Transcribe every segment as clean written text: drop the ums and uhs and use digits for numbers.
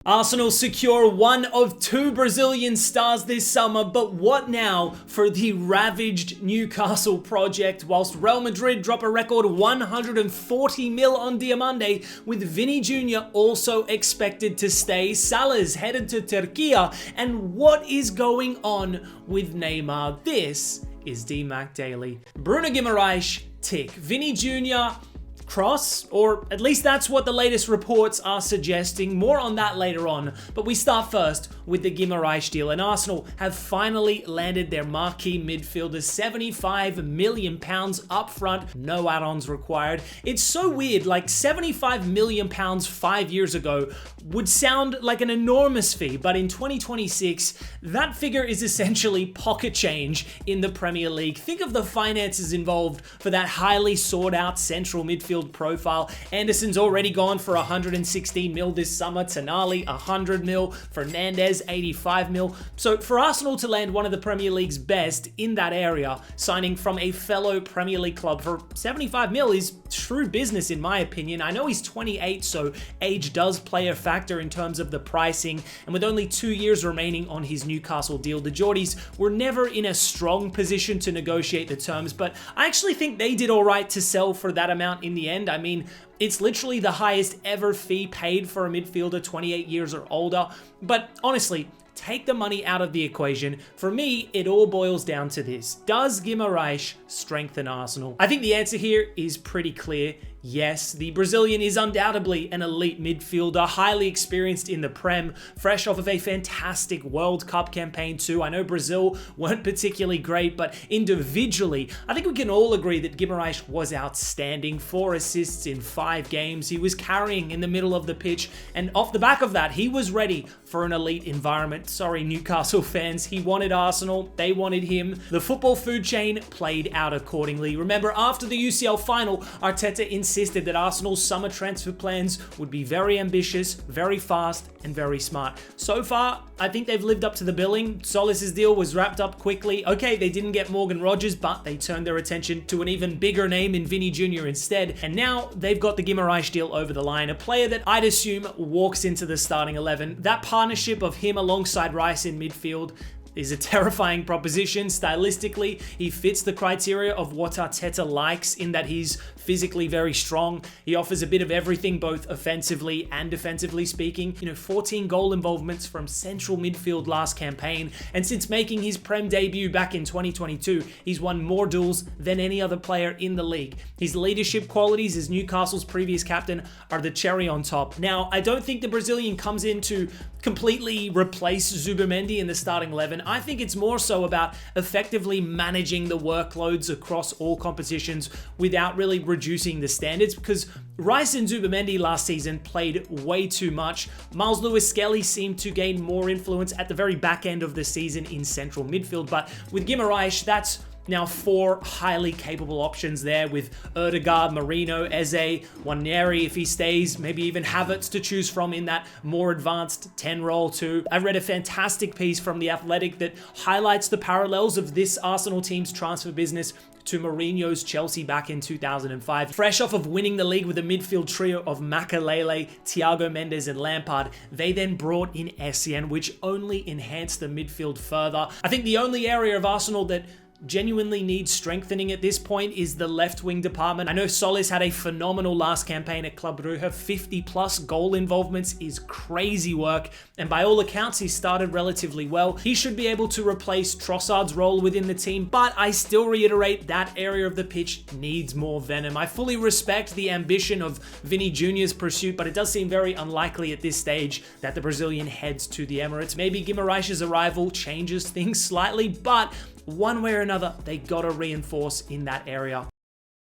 Arsenal secure one of two Brazilian stars this summer, but what now for the ravaged Newcastle project, whilst Real Madrid drop a record 140 mil on Diomande, with Vini Jr. also expected to stay. Salah's headed to Turkey, and what is going on with Neymar? This is DMAC Daily. Bruno Guimaraes, tick. Vini Jr., cross, or at least that's what the latest reports are suggesting. More on that later on, but we start first with the Guimaraes deal, and Arsenal have finally landed their marquee midfielder, £75 million up front, no add-ons required. It's so weird, like £75 million 5 years ago would sound like an enormous fee, but in 2026, that figure is essentially pocket change in the Premier League. Think of the finances involved for that highly sought out central midfield profile. Anderson's already gone for 116 mil this summer, Tonali 100 mil, Fernandez 85 mil. So for Arsenal to land one of the Premier League's best in that area, signing from a fellow Premier League club for 75 mil is true business in my opinion. I know he's 28, so age does play a factor in terms of the pricing, and with only 2 years remaining on his Newcastle deal, the Geordies were never in a strong position to negotiate the terms, but I actually think they did all right to sell for that amount in the end. I mean, it's literally the highest ever fee paid for a midfielder 28 years or older, but honestly, take the money out of the equation. For me, it all boils down to this. Does Guimaraes strengthen Arsenal? I think the answer here is pretty clear. Yes, the Brazilian is undoubtedly an elite midfielder, highly experienced in the Prem, fresh off of a fantastic World Cup campaign too. I know Brazil weren't particularly great, but individually, I think we can all agree that Guimaraes was outstanding. 4 assists in 5 games. He was carrying in the middle of the pitch, and off the back of that, he was ready for an elite environment. Sorry, Newcastle fans, he wanted Arsenal, they wanted him. The football food chain played out accordingly. Remember, after the UCL final, Arteta insisted that Arsenal's summer transfer plans would be very ambitious, very fast, and very smart. So far, I think they've lived up to the billing. Solis's deal was wrapped up quickly. Okay, they didn't get Morgan Rogers, but they turned their attention to an even bigger name in Vini Jr. instead, and now they've got the Guimaraes deal over the line, a player that I'd assume walks into the starting 11. That partnership of him alongside Rice in midfield is a terrifying proposition. Stylistically, he fits the criteria of what Arteta likes in that he's physically very strong. He offers a bit of everything, both offensively and defensively speaking. 14 goal involvements from central midfield last campaign, and since making his Prem debut back in 2022, he's won more duels than any other player in the league. His leadership qualities as Newcastle's previous captain are the cherry on top. Now, I don't think the Brazilian comes in to completely replace Zubimendi in the starting 11. I think it's more so about effectively managing the workloads across all competitions without really reducing the standards, because Rice and Zubimendi last season played way too much. Miles Lewis-Skelly seemed to gain more influence at the very back end of the season in central midfield, but with Guimaraes, that's now 4 highly capable options there, with Ødegaard, Marino, Eze, Waneri if he stays, maybe even Havertz to choose from in that more advanced 10 role too. I read a fantastic piece from The Athletic that highlights the parallels of this Arsenal team's transfer business to Mourinho's Chelsea back in 2005. Fresh off of winning the league with a midfield trio of Makelele, Thiago Mendes, and Lampard, they then brought in Essien, which only enhanced the midfield further. I think the only area of Arsenal that genuinely needs strengthening at this point is the left wing department. I know Solis had a phenomenal last campaign at Club Brugge. 50 plus goal involvements is crazy work, and by all accounts he started relatively well. He should be able to replace Trossard's role within the team, but I still reiterate that area of the pitch needs more venom. I fully respect the ambition of Vini Jr.'s pursuit, but it does seem very unlikely at this stage that the Brazilian heads to the Emirates. Maybe Guimaraes' arrival changes things slightly, but one way or another, they gotta reinforce in that area.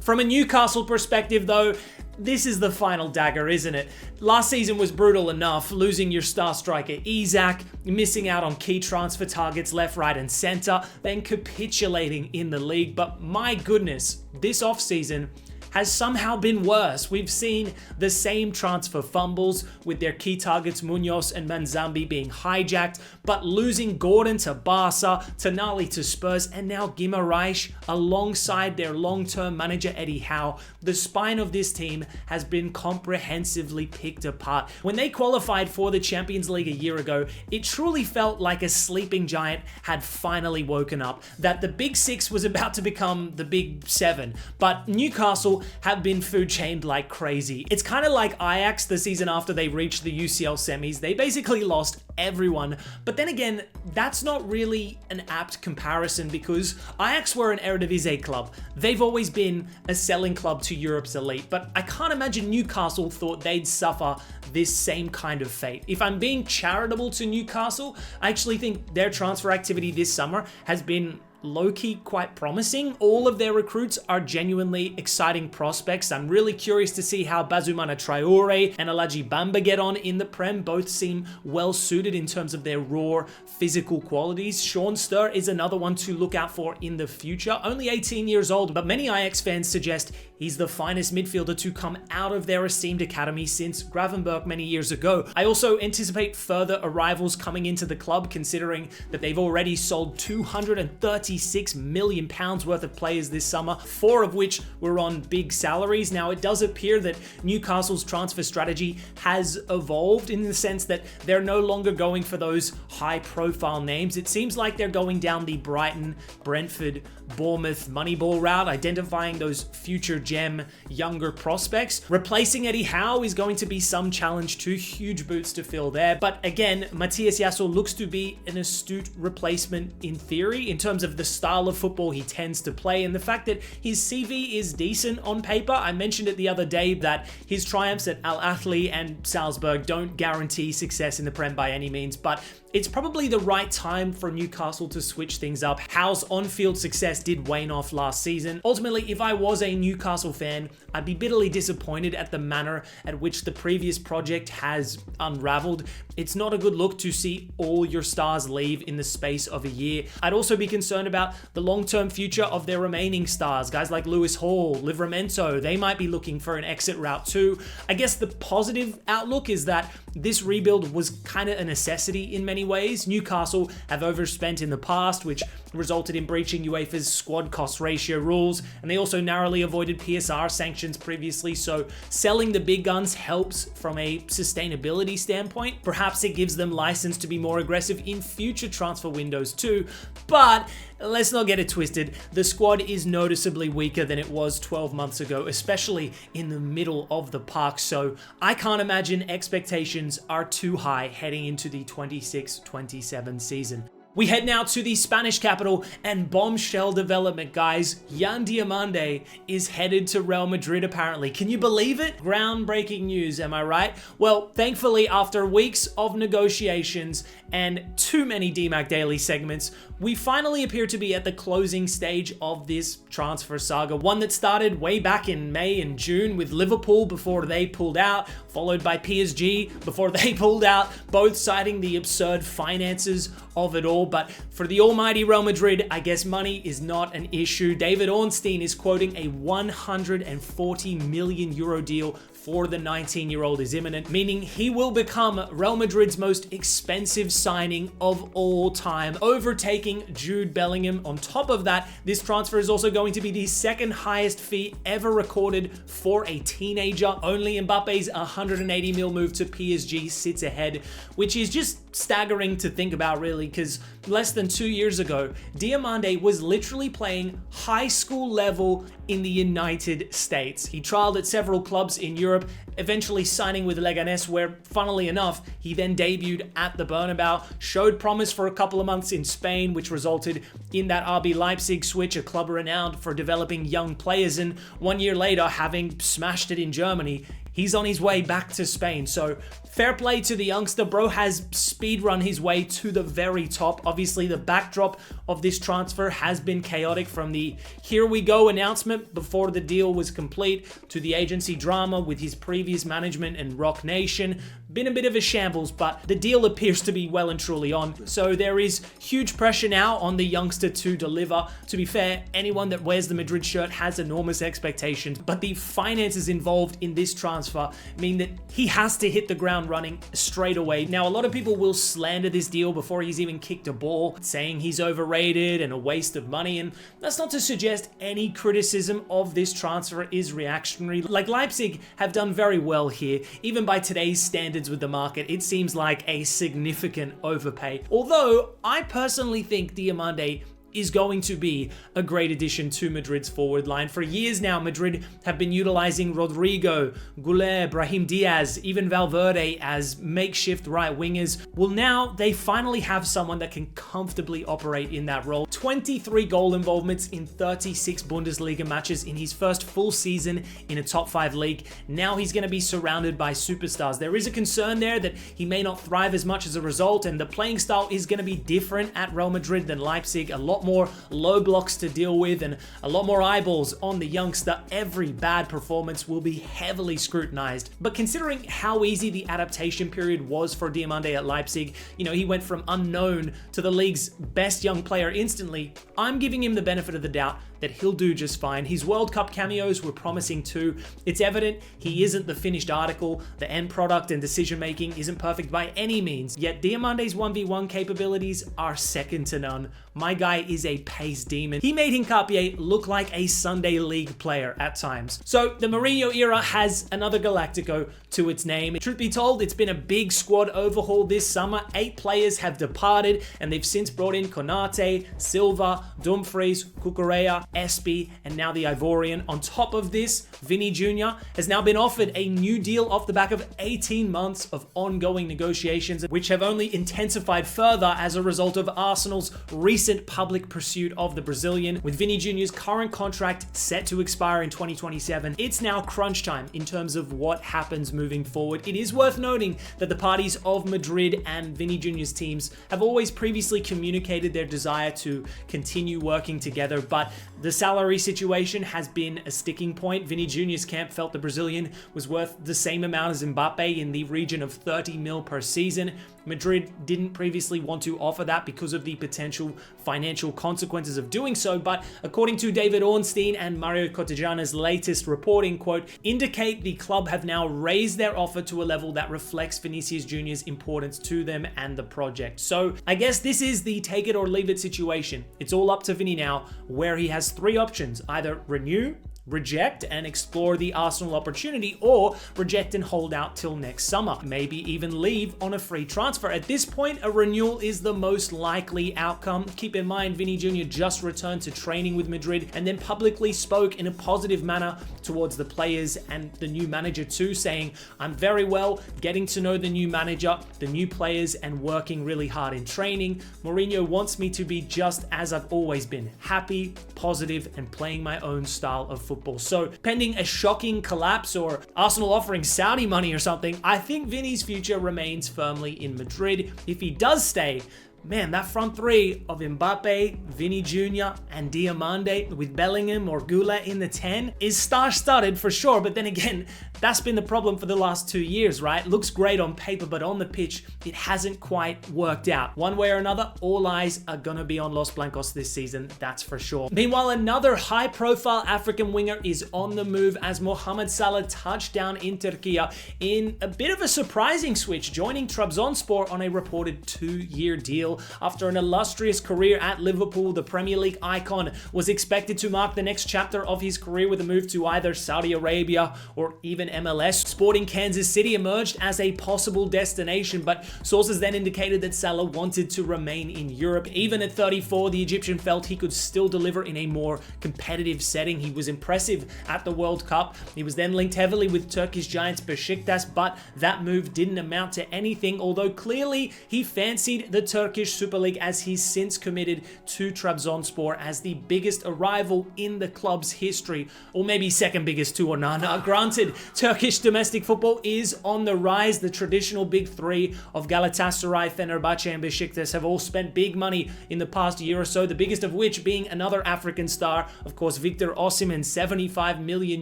From a Newcastle perspective though, this is the final dagger, isn't it? Last season was brutal enough, losing your star striker Isak, missing out on key transfer targets left, right, and center, then capitulating in the league. But my goodness, this offseason, has somehow been worse. We've seen the same transfer fumbles with their key targets Munoz and Manzambi being hijacked, but losing Gordon to Barca, Tonali to Spurs, and now Guimaraes alongside their long-term manager Eddie Howe, the spine of this team has been comprehensively picked apart. When they qualified for the Champions League a year ago, it truly felt like a sleeping giant had finally woken up, that the Big Six was about to become the Big Seven, but Newcastle have been food chained like crazy. It's kind of like Ajax the season after they reached the UCL semis. They basically lost everyone, but then again, that's not really an apt comparison because Ajax were an Eredivisie club. They've always been a selling club to Europe's elite, but I can't imagine Newcastle thought they'd suffer this same kind of fate. If I'm being charitable to Newcastle, I actually think their transfer activity this summer has been low-key quite promising. All of their recruits are genuinely exciting prospects. I'm really curious to see how Bazumana Traore and Alaji Bamba get on in the Prem. Both seem well suited in terms of their raw physical qualities. Sean Sturr is another one to look out for in the future. Only 18 years old, but many Ajax fans suggest he's the finest midfielder to come out of their esteemed academy since Gravenberch many years ago. I also anticipate further arrivals coming into the club, considering that they've already sold £236 million worth of players this summer, 4 of which were on big salaries. Now, it does appear that Newcastle's transfer strategy has evolved in the sense that they're no longer going for those high-profile names. It seems like they're going down the Brighton, Brentford, Bournemouth Moneyball route, identifying those future gem younger prospects. Replacing Eddie Howe is going to be some challenge too, huge boots to fill there. But again, Matthias Yasso looks to be an astute replacement in theory in terms of the style of football he tends to play and the fact that his CV is decent on paper. I mentioned it the other day that his triumphs at Al Ahly and Salzburg don't guarantee success in the Prem by any means, but it's probably the right time for Newcastle to switch things up. Howe's on-field success did wane off last season. Ultimately, if I was a Newcastle fan, I'd be bitterly disappointed at the manner at which the previous project has unraveled. It's not a good look to see all your stars leave in the space of a year. I'd also be concerned about the long-term future of their remaining stars. Guys like Lewis Hall, Livramento, they might be looking for an exit route too. I guess the positive outlook is that this rebuild was kind of a necessity in many ways. Newcastle have overspent in the past, which resulted in breaching UEFA's squad cost ratio rules, and they also narrowly avoided PSR sanctions previously, so selling the big guns helps from a sustainability standpoint. Perhaps it gives them license to be more aggressive in future transfer windows too, but let's not get it twisted. The squad is noticeably weaker than it was 12 months ago, especially in the middle of the park, so I can't imagine expectations are too high heading into the 26-27 season. We head now to the Spanish capital and bombshell development, guys. Yan Diomande is headed to Real Madrid apparently. Can you believe it? Groundbreaking news, am I right? Well, thankfully, after weeks of negotiations and too many DMAC Daily segments, we finally appear to be at the closing stage of this transfer saga, one that started way back in May and June with Liverpool before they pulled out, followed by PSG before they pulled out, both citing the absurd finances of it all. But for the almighty Real Madrid, I guess money is not an issue. David Ornstein is quoting a 140 million euro deal for the 19-year-old is imminent, meaning he will become Real Madrid's most expensive signing of all time, overtaking Jude Bellingham. On top of that, this transfer is also going to be the second highest fee ever recorded for a teenager. Only Mbappe's 180 mil move to PSG sits ahead, which is just staggering to think about really, because less than 2 years ago, Diomande was literally playing high school level in the United States. He trialed at several clubs in Europe, eventually signing with Leganés, where, funnily enough, he then debuted at the Bernabeu, showed promise for a couple of months in Spain, which resulted in that RB Leipzig switch, a club renowned for developing young players, and 1 year later, having smashed it in Germany, he's on his way back to Spain. So fair play to the youngster. Bro has speedrun his way to the very top. Obviously, the backdrop of this transfer has been chaotic, from the here we go announcement before the deal was complete to the agency drama with his previous management and Rock Nation. been a bit of a shambles, but the deal appears to be well and truly on. So there is huge pressure now on the youngster to deliver. To be fair, anyone that wears the Madrid shirt has enormous expectations, but the finances involved in this transfer mean that he has to hit the ground running straight away. Now, a lot of people will slander this deal before he's even kicked a ball, saying he's overrated and a waste of money, and that's not to suggest any criticism of this transfer is reactionary. Like, Leipzig have done very well here. Even by today's standards with the market, it seems like a significant overpay. Although, I personally think Diomande is going to be a great addition to Madrid's forward line. For years now, Madrid have been utilizing Rodrigo, Goulet, Brahim Diaz, even Valverde as makeshift right wingers. Well, now they finally have someone that can comfortably operate in that role. 23 goal involvements in 36 Bundesliga matches in his first full season in a top 5 league. Now he's going to be surrounded by superstars. There is a concern there that he may not thrive as much as a result, and the playing style is going to be different at Real Madrid than Leipzig. A lot more low blocks to deal with and a lot more eyeballs on the youngster. Every bad performance will be heavily scrutinized. But considering how easy the adaptation period was for Diomande at Leipzig, he went from unknown to the league's best young player instantly, I'm giving him the benefit of the doubt that he'll do just fine. His World Cup cameos were promising too. It's evident he isn't the finished article. The end product and decision making isn't perfect by any means, yet Diomande's 1v1 capabilities are second to none. My guy is a pace demon. He made Hincapié look like a Sunday League player at times. So the Mourinho era has another Galactico to its name. Truth be told, it's been a big squad overhaul this summer. 8 players have departed, and they've since brought in Konate, Silva, Dumfries, Cucurella, Espy, and now the Ivorian. On top of this, Vini Jr. has now been offered a new deal off the back of 18 months of ongoing negotiations, which have only intensified further as a result of Arsenal's recent public pursuit of the Brazilian. With Vini Jr.'s current contract set to expire in 2027, it's now crunch time in terms of what happens moving forward. It is worth noting that the parties of Madrid and Vini Jr.'s teams have always previously communicated their desire to continue working together, but the salary situation has been a sticking point. Vini Jr.'s camp felt the Brazilian was worth the same amount as Mbappe, in the region of 30 mil per season. Madrid didn't previously want to offer that because of the potential financial consequences of doing so, but according to David Ornstein and Mario Corteggiana's latest reporting, quote, indicate the club have now raised their offer to a level that reflects Vinicius Jr.'s importance to them and the project. So I guess this is the take it or leave it situation. It's all up to Vini now, where he has 3 options: either renew, reject and explore the Arsenal opportunity, or reject and hold out till next summer. Maybe even leave on a free transfer. At this point, a renewal is the most likely outcome. Keep in mind, Vini Jr. just returned to training with Madrid and then publicly spoke in a positive manner towards the players and the new manager too, saying, I'm very well getting to know the new manager, the new players, and working really hard in training. Mourinho wants me to be just as I've always been, happy, positive, and playing my own style of football. So, pending a shocking collapse or Arsenal offering Saudi money or something, I think Vini's future remains firmly in Madrid. If he does stay, man, that front 3 of Mbappe, Vini Jr., and Diomande with Bellingham or Goulet in the 10 is star-studded for sure. But then again, that's been the problem for the last 2 years, right? Looks great on paper, but on the pitch, it hasn't quite worked out. One way or another, all eyes are gonna be on Los Blancos this season, that's for sure. Meanwhile, another high-profile African winger is on the move as Mohamed Salah touched down in Turkey in a bit of a surprising switch, joining Trabzonspor on a reported 2-year deal. After an illustrious career at Liverpool, the Premier League icon was expected to mark the next chapter of his career with a move to either Saudi Arabia or even MLS. Sporting Kansas City emerged as a possible destination, but sources then indicated that Salah wanted to remain in Europe. Even at 34, the Egyptian felt he could still deliver in a more competitive setting. He was impressive at the World Cup. He was then linked heavily with Turkish giants Besiktas, but that move didn't amount to anything, although clearly he fancied the Turkish Turkish Super League, as he's since committed to Trabzonspor as the biggest arrival in the club's history, or maybe second biggest to Onana. Granted, Turkish domestic football is on the rise. The traditional big three of Galatasaray, Fenerbahce and Besiktas have all spent big money in the past year or so, the biggest of which being another African star, of course, Victor Osimhen, 75 million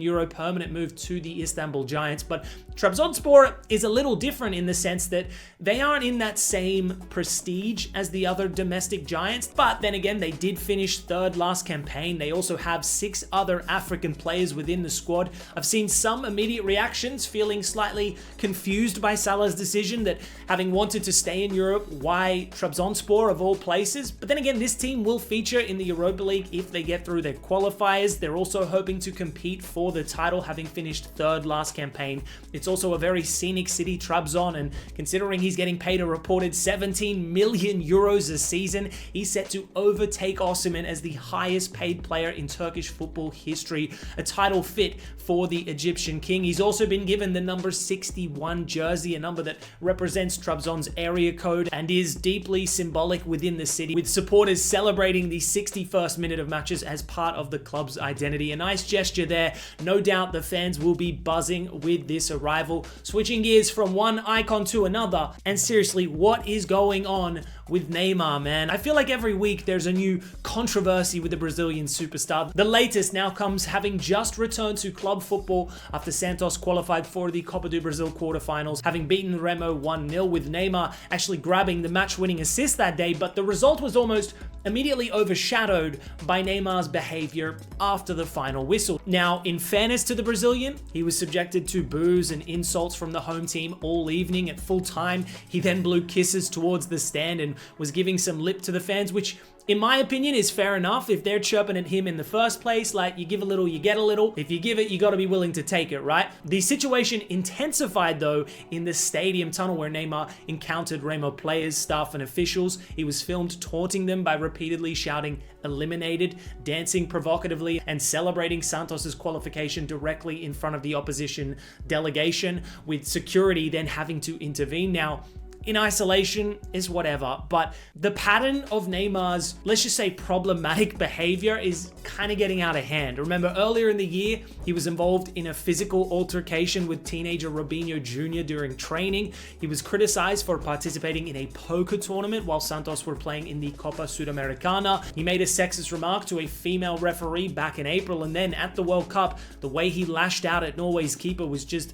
euro permanent move to the Istanbul Giants. But Trabzonspor is a little different in the sense that they aren't in that same prestige as the other domestic giants, but then again, they did finish third last campaign. They also have 6 other African players within the squad. I've seen some immediate reactions feeling slightly confused by Salah's decision, that having wanted to stay in Europe, why Trabzonspor of all places? But then again, this team will feature in the Europa League if they get through their qualifiers. They're also hoping to compete for the title, having finished third last campaign. It's also a very scenic city, Trabzon, and considering he's getting paid a reported 17 million euros a season, he's set to overtake Osimhen as the highest paid player in Turkish football history, a title fit for the Egyptian king. He's also been given the number 61 jersey, a number that represents Trabzon's area code and is deeply symbolic within the city, with supporters celebrating the 61st minute of matches as part of the club's identity. A nice gesture there. No doubt the fans will be buzzing with this arrival. Switching gears from one icon to another, and seriously, what is going on with Neymar, man? I feel like every week there's a new controversy with the Brazilian superstar. The latest now comes having just returned to club football after Santos qualified for the Copa do Brasil quarterfinals, having beaten Remo 1-0, with Neymar actually grabbing the match-winning assist that day, but the result was almost immediately overshadowed by Neymar's behavior after the final whistle. Now, in fairness to the Brazilian, he was subjected to boos and insults from the home team all evening. At full time, he then blew kisses towards the stand and was giving some lip to the fans, which in my opinion is fair enough. If they're chirping at him in the first place, like, you give a little, you get a little. If you give it, you got to be willing to take it, right? The situation intensified though in the stadium tunnel where Neymar encountered Remo players, staff and officials. He was filmed taunting them by repeatedly shouting "eliminated," dancing provocatively and celebrating Santos's qualification directly in front of the opposition delegation, with security then having to intervene. Now, in isolation is whatever, but the pattern of Neymar's, let's just say, problematic behavior is kind of getting out of hand. Remember, earlier in the year, he was involved in a physical altercation with teenager Robinho Jr. during training. He was criticized for participating in a poker tournament while Santos were playing in the Copa Sudamericana. He made a sexist remark to a female referee back in April, and then at the World Cup, the way he lashed out at Norway's keeper was just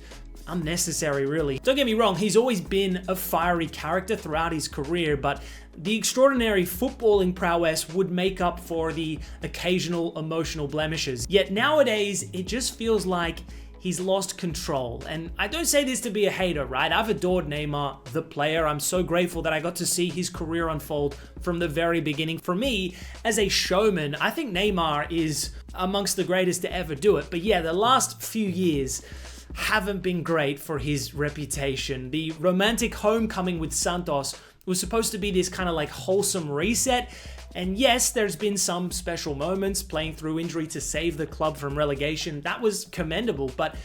unnecessary, really. Don't get me wrong, he's always been a fiery character throughout his career, but the extraordinary footballing prowess would make up for the occasional emotional blemishes. Yet nowadays, it just feels like he's lost control. And I don't say this to be a hater, right? I've adored Neymar, the player. I'm so grateful that I got to see his career unfold from the very beginning. For me, as a showman, I think Neymar is amongst the greatest to ever do it. But yeah, the last few years haven't been great for his reputation. The romantic homecoming with Santos was supposed to be this kind of like wholesome reset. And yes, there's been some special moments, playing through injury to save the club from relegation. That was commendable, but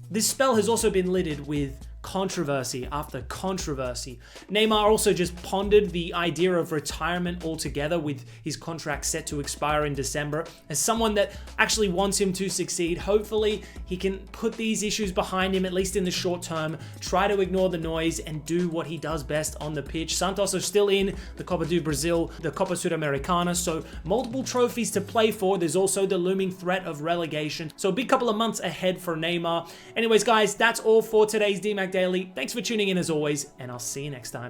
this spell has also been littered with controversy after controversy. Neymar also just pondered the idea of retirement altogether, with his contract set to expire in December. As someone that actually wants him to succeed, hopefully he can put these issues behind him, at least in the short term, try to ignore the noise and do what he does best on the pitch. Santos are still in the Copa do Brasil, the Copa Sudamericana, so multiple trophies to play for. There's also the looming threat of relegation, so a big couple of months ahead for Neymar. Anyways, guys, that's all for today's DMAC Daily. Thanks for tuning in as always, and I'll see you next time.